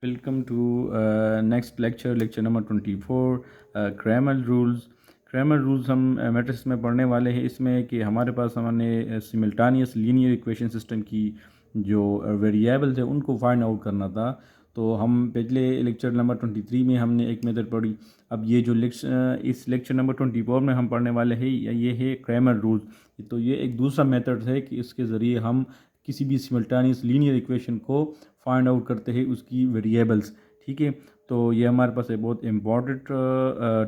Welcome to next lecture number 24 Cramer rules. Cramer rules हम matrix में पढ़ने वाले हैं। इसमें कि हमारे पास हमने सिमल्टानियस लीनियर इक्वेशन सिस्टम की जो वेरिएबल्स है उनको फाइंड आउट करना था। तो हम पिछले लेक्चर नंबर 23 में हमने एक मेथड पढ़ी। अब ये जो इस लेक्चर नंबर 24 में हम पढ़ने वाले हैं ये है क्रैमर रूल्स। तो ये एक दूसरा मेथड है कि इसके ज़रिए हम किसी भी सिमल्टानियस लीनियर इक्वेशन को फाइंड आउट करते हैं उसकी वेरिएबल्स। ठीक है, तो ये हमारे पास एक बहुत इम्पॉर्टेंट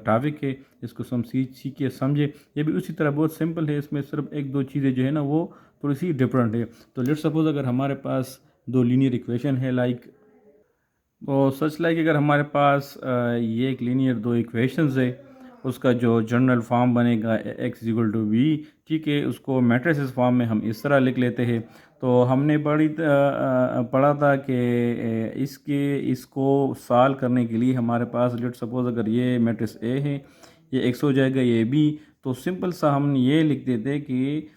टॉपिक है। इसको हम सीखिए समझे। ये भी उसी तरह बहुत सिंपल है। इसमें सिर्फ एक दो चीज़ें जो है ना वो थोड़ी सी डिफरेंट है। तो लेट्स सपोज अगर हमारे पास दो लीनियर इक्वेशन है तो सच लाइक अगर हमारे पास ये एक लीनियर दो इक्वेशंस है, उसका जो जनरल फॉर्म बनेगा एक्स इक्वल टू वी। ठीक है, उसको मैट्रिसेस फॉर्म में हम इस तरह लिख लेते हैं। तो हमने पढ़ा था कि इसको सॉल्व करने के लिए हमारे पास लेट सपोज अगर ये मैट्रिक्स ए है, ये एक्स हो जाएगा, ये बी। तो सिंपल सा हम ये लिख देते कि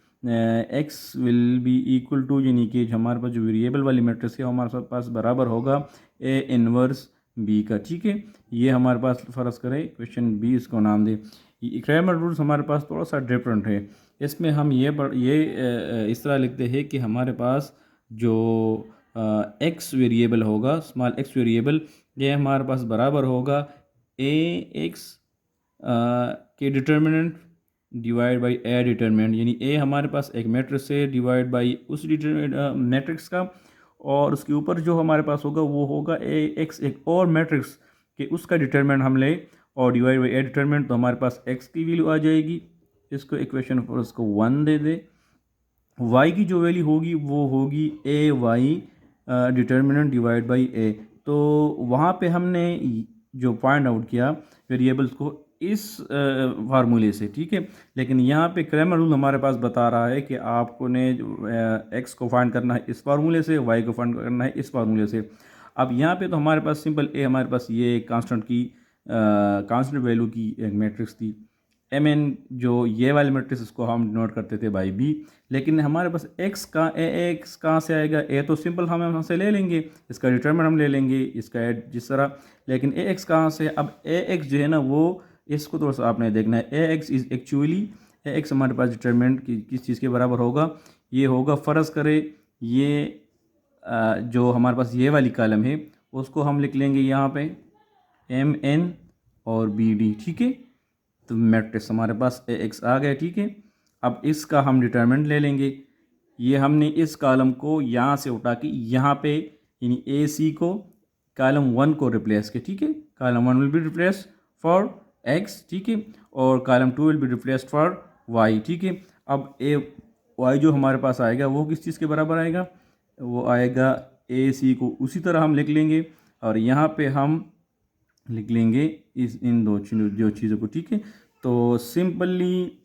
X will be equal to, यानी कि हमारे पास जो वेरिएबल वाली मैट्रिक्स है हमारे पास बराबर होगा ए इनवर्स बी का। ठीक है, ये हमारे पास फ़र्ज़ करें क्वेश्चन बी इसको नाम दे। क्रैमर रूल्स हमारे पास थोड़ा सा डिफरेंट है। इसमें हम इस तरह लिखते हैं कि हमारे पास जो एक्स वेरिएबल होगा, स्मॉल एक्स वेरिएबल, ये हमारे पास बराबर होगा ए एक्स के determinant divide by A determinant. यानी ए हमारे पास एक मैट्रिक्स है डिवाइड बाई उस मैट्रिक्स का, और उसके ऊपर जो हमारे पास होगा वो होगा ए एक्स एक और मैट्रिक्स कि उसका डिटर्मिनेंट हम ले और डिवाइड बाई ए डिटर्मिनेंट। तो हमारे पास एक्स की वैल्यू आ जाएगी, इसको इक्वेशन पर उसको 1 दे दे। वाई की जो वैल्यू होगी वो होगी ए वाई डिटर्मिनेंट डिवाइड बाई ए। तो वहाँ पे हमने जो फाइंड आउट किया वेरिएबल्स को इस फार्मूले से। ठीक है, लेकिन यहाँ पे क्रैमर रूल हमारे पास बता रहा है कि आपको ने एक्स को फाइंड करना है इस फार्मूले से, वाई को फाइंड करना है इस फार्मूले से। अब यहाँ पे तो हमारे पास सिंपल ए, हमारे पास ये कांस्टेंट वैल्यू की एक मैट्रिक्स थी। एम एन जो ये वाले मैट्रिक्स इसको हम डिनोट करते थे बाई बी। लेकिन हमारे पास एक्स कहाँ से आएगा? ए तो सिंपल हम यहाँ से ले लेंगे, इसका डिटरमिनेंट हम ले लेंगे, इसका एड जिस तरह। लेकिन ए एक्स कहाँ से? अब ए एक्स जो है ना वो, इसको थोड़ा सा आपने देखना है। A X is actually, A X हमारे पास डिटरमिनेंट किस चीज़ के बराबर होगा? ये होगा, फ़र्ज़ करें ये जो हमारे पास ये वाली कॉलम है उसको हम लिख लेंगे यहाँ पे एम एन और बी डी। ठीक है, तो मैट्रिक्स हमारे पास ए एक्स आ गया। ठीक है, अब इसका हम डिटरमिनेंट ले लेंगे। ये हमने इस कॉलम को यहाँ से उठा के यहाँ पे, यानी ए सी को कॉलम 1 को रिप्लेस के। ठीक है, column 1 will be replace for X. ठीक है, और column 2 will be replaced for Y. ठीक है, अब ए वाई जो हमारे पास आएगा वो किस चीज़ के बराबर आएगा? वो आएगा ए सी को उसी तरह हम लिख लेंगे और यहाँ पे हम लिख लेंगे इन दो चीज़ों को। ठीक है, तो सिंपली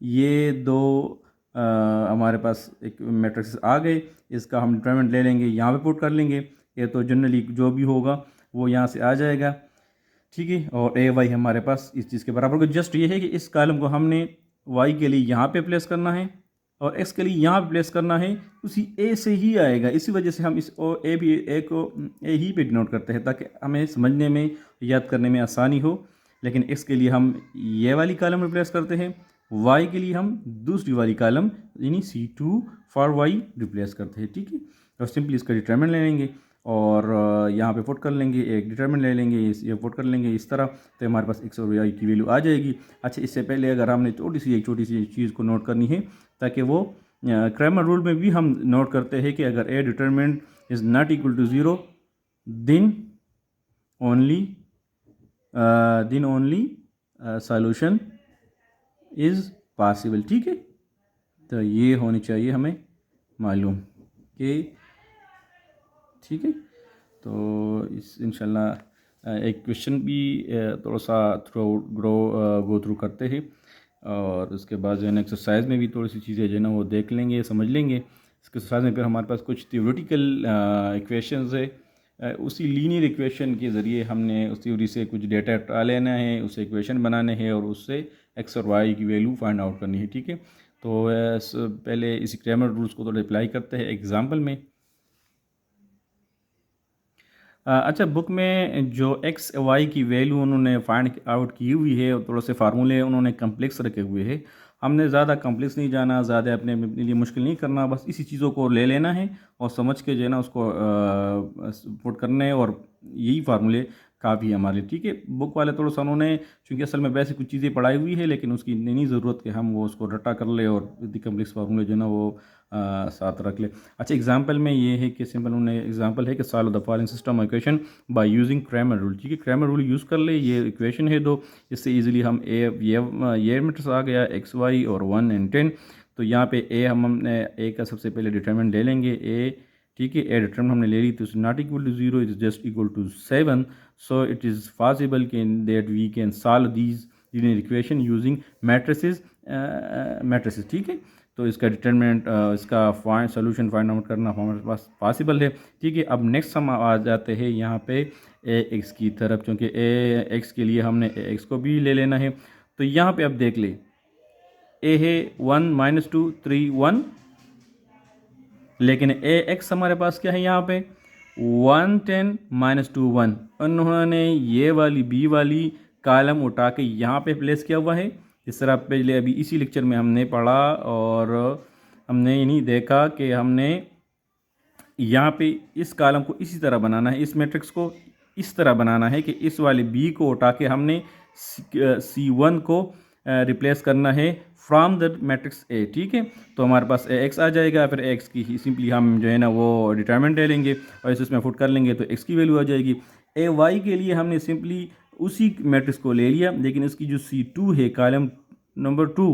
ये दो हमारे पास एक मैट्रिक्स आ गए, इसका हम डिटरमिनेंट ले लेंगे, यहाँ पे पुट कर लेंगे। ये तो जनरली जो भी होगा वो यहाँ से आ जाएगा। ठीक है, और ए वाई हमारे पास इस चीज़ के बराबर होगा। जस्ट ये है कि इस कॉलम को हमने वाई के लिए यहाँ पे प्लेस करना है और एक्स के लिए यहाँ पे प्लेस करना है, उसी ए से ही आएगा। इसी वजह से हम इस ए को ए ही पे डिनोट करते हैं ताकि हमें समझने में, याद करने में आसानी हो। लेकिन एक्स के लिए हम ये वाली कॉलम रिप्लेस करते हैं, वाई के लिए हम दूसरी वाली कॉलम यानी C2 फॉर वाई रिप्लेस करते हैं। ठीक है, और सिंपली इसका डिटरमिनेंट ले लेंगे और यहाँ पे पुट कर लेंगे, एक डिटरमिनेंट ले लेंगे, ये पुट कर लेंगे इस तरह। तो हमारे पास एक्स और वाई की वैल्यू आ जाएगी। अच्छा, इससे पहले अगर हमने एक छोटी सी चीज़ को नोट करनी है ताकि वो क्रैमर रूल में भी हम नोट करते हैं कि अगर A determinant is not equal to 0 then only solution is possible. ठीक है, तो ये होनी चाहिए हमें मालूम कि, ठीक है। तो इस इंशाल्लाह एक क्वेश्चन भी थोड़ा सा गो थ्रू करते हैं और उसके बाद जो है ना एक्सरसाइज में भी थोड़ी सी चीज़ें जो है ना वो देख लेंगे, समझ लेंगे। इसके एक्सरसाइज में फिर हमारे पास कुछ थियोरेटिकल इक्वेशंस है। उसी लीनियर इक्वेशन के ज़रिए हमने उस थ्योरी से कुछ डेटा हटा लेना है, उससे इक्वेशन बनाने हैं और उससे एक्स और वाई की वैल्यू फाइंड आउट करनी है। ठीक है, तो पहले इसी क्रैमर रूल्स को थोड़ा अप्लाई करते हैं एग्जाम्पल में। अच्छा, बुक में जो एक्स वाई की वैल्यू उन्होंने फाइंड आउट की हुई है, थोड़े से फार्मूले उन्होंने कम्प्लेक्स रखे हुए हैं। हमने ज़्यादा कम्प्लेक्स नहीं जाना, ज़्यादा अपने लिए मुश्किल नहीं करना, बस इसी चीज़ों को ले लेना है और समझ के जो है ना उसको पुट करना है, और यही फार्मूले काफ़ी है हमारे लिए। ठीक है, बुक वाले थोड़ा सा उन्होंने, चूँकि असल में वैसे कुछ चीज़ें पढ़ाई हुई है, लेकिन उसकी नहीं ज़रूरत कि हम वो उसको रट्टा कर ले और इतनी कम्प्लेक्स फार्मूले जो है ना वो साथ रख ले। अच्छा, एग्जांपल में ये है कि सिंपल उन्हें एग्जांपल है कि solve the following system equation by using Cramer rule. ठीक है, क्रैमर रूल यूज़ कर ले, ये इक्वेशन है दो, इससे इजीली हम ये मैट्रिक्स आ गया एक्स वाई और 1 एंड 10। तो यहाँ पे ए हमने ए का सबसे पहले डिटरमिनेंट ले लेंगे ए। ठीक है, ए डिटरमिनेंट हमने ले ली, तो not equal to 0, it is just equal to 7। So it is possible can that we can solve these linear equation using matrices. ठीक है, तो इसका डिटरमिनेंट, इसका सोल्यूशन फाइंड आउट करना हमारे पास पॉसिबल है। ठीक है, अब नेक्स्ट हम आ जाते हैं यहाँ पे ए एक्स की तरफ, क्योंकि ए एक्स के लिए हमने ए एक्स को भी ले लेना है। तो यहाँ पे अब देख ले, ए है 1 - 2 3 1, लेकिन ए एक्स हमारे पास क्या है यहाँ पे 1 10 - 2 1। उन्होंने ये वाली बी वाली कॉलम उठा के यहाँ पे प्लेस किया हुआ है। इस तरह पहले अभी इसी लेक्चर में हमने पढ़ा और हमने ये नहीं देखा कि हमने यहाँ पे इस कॉलम को इसी तरह बनाना है, इस मैट्रिक्स को इस तरह बनाना है कि इस वाले बी को उठा के हमने C1 को रिप्लेस करना है फ्रॉम द मैट्रिक्स ए। ठीक है, तो हमारे पास ए एक्स आ जाएगा, फिर एक्स की सिंपली हम जो है ना वो डिटरमिनेंट ले लेंगे और इसमें फुट कर लेंगे, तो एक्स की वैल्यू आ जाएगी। ए वाई के लिए हमने सिंपली उसी मैट्रिक्स को ले लिया, लेकिन इसकी जो C2 है कॉलम नंबर 2,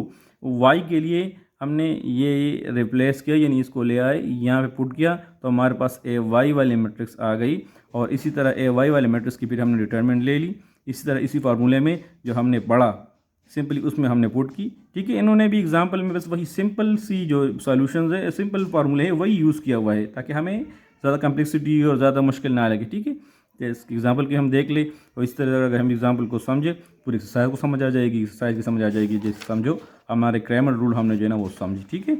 वाई के लिए हमने ये रिप्लेस किया, यानी इसको ले आए यहाँ पे पुट किया, तो हमारे पास ए वाई वाली मैट्रिक्स आ गई। और इसी तरह ए वाई वाले मैट्रिक्स की फिर हमने डिटरमिनेंट ले ली, इसी तरह इसी फार्मूले में जो हमने पढ़ा सिंपली उसमें हमने पुट की। ठीक है, इन्होंने भी एग्जांपल में बस वही सिंपल सी जो सॉल्यूशंस है, सिंपल फार्मूले है, वही यूज़ किया हुआ है ताकि हमें ज़्यादा कम्प्लेक्सिटी और ज़्यादा मुश्किल ना लगे। ठीक है, तो इस एग्जांपल के हम देख ले, और इस तरह अगर हम एग्जांपल को समझे, पूरी एक्सरसाइज को समझ आ जाएगी, एक्सरसाइज की समझ आ जाएगी, जैसे समझो हमारे क्रैमर रूल हमने जो है ना वो समझी। ठीक है,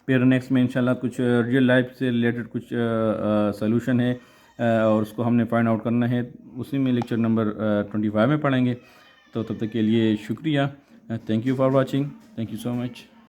फिर नेक्स्ट में इंशाल्लाह कुछ रियल लाइफ से रिलेटेड कुछ सॉल्यूशन है और उसको हमने फाइंड आउट करना है, उसी में लेक्चर नंबर 25 में पढ़ेंगे। तो तब तक के लिए शुक्रिया, thank you for watching, thank you so much.